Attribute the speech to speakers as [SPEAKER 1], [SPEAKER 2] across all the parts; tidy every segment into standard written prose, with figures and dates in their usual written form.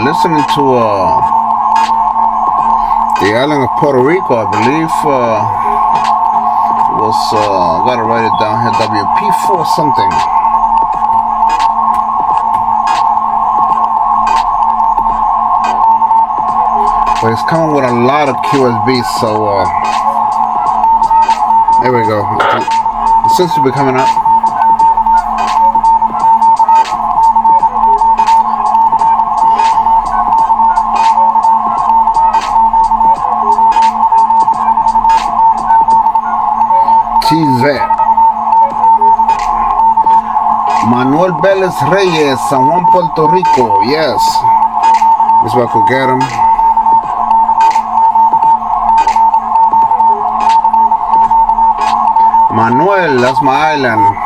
[SPEAKER 1] listening to the island of Puerto Rico, I believe. Was gotta write it down here. WP4 something. But it's coming with a lot of QSBs, so there we go. It seems to be coming up. TZ. Manuel Vélez Reyes, San Juan, Puerto Rico. Yes. This is where I could get him. Manuel, that's my island.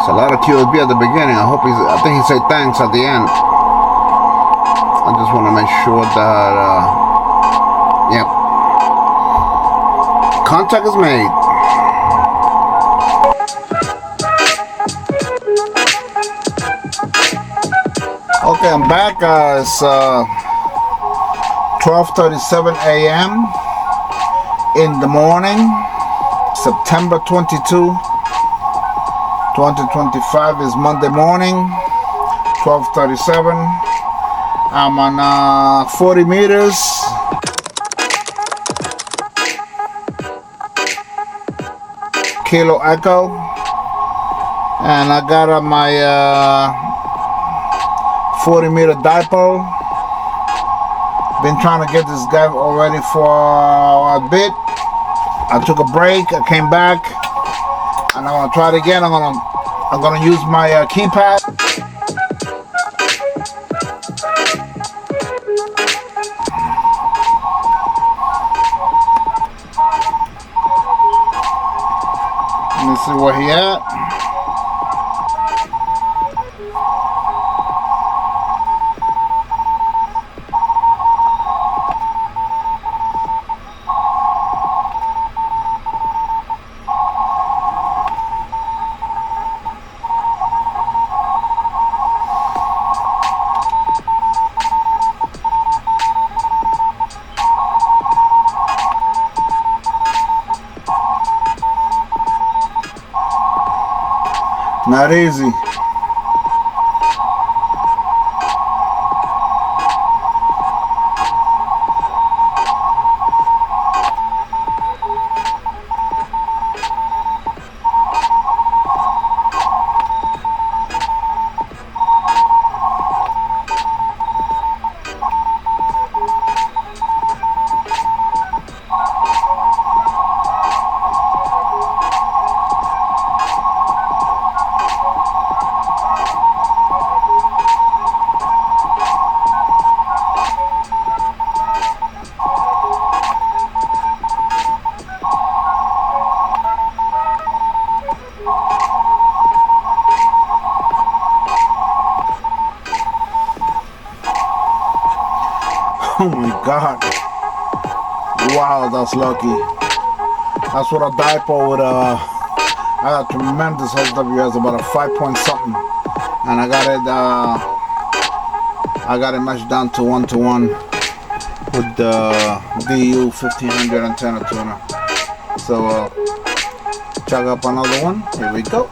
[SPEAKER 1] A lot of QSB at the beginning. I think he said thanks at the end. I just want to make sure that yep, contact is made. Okay, I'm back. It's 12:37 a.m. in the morning, September 22. 2025 is Monday morning, 12:37. I'm on 40 meters. Kilo Echo. And I got my 40 meter dipole. Been trying to get this guy already for a bit. I took a break, I came back. And I'm gonna try it again. I'm gonna use my keypad. Let me see where he at. Not easy. Oh my God. Wow, that's lucky. That's what a dipole with I got tremendous SWS, about a 5 point something. And I got it matched down to 1-to-1 with the DU 1500 antenna tuner. So chug up another one. Here we go.